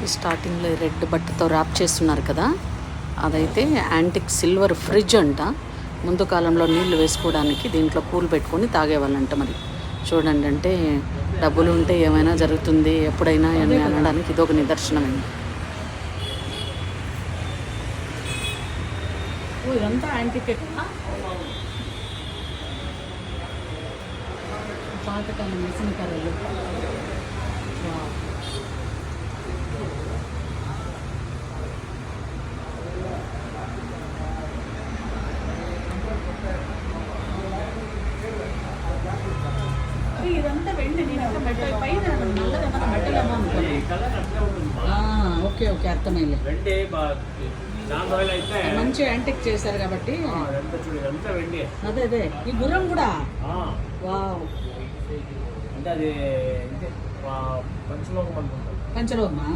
ఈ స్టార్టింగ్లో red బట్టతో rap చేస్తున్నారు కదా, అదైతే యాంటిక్ సిల్వర్ ఫ్రిడ్జ్ అంట. ముందు కాలంలో నీళ్లు వేసుకోవడానికి దీంట్లో పూలు పెట్టుకొని తాగేవాళ్ళంట. మరి చూడండి, అంటే డబ్బులు ఉంటే ఏమైనా జరుగుతుంది ఎప్పుడైనా అని అనడానికి ఇదొక నిదర్శనమే. ఇదంతా యాంటిక్ పాతకాలం మిషన్ కర్రలు. ఇదంతా వెండి. నేనంతా మెట్ట పైన నల్లదేమన్నా మెట్టలేమో అనుకున్నాను. ఓకే ఓకే, అర్థమైంది. మంచి యాంటిక్ చేశారు కాబట్టి. అదే అదే, ఈ గుర్రం కూడా వావ్, అంటే అది పంచలోకమా.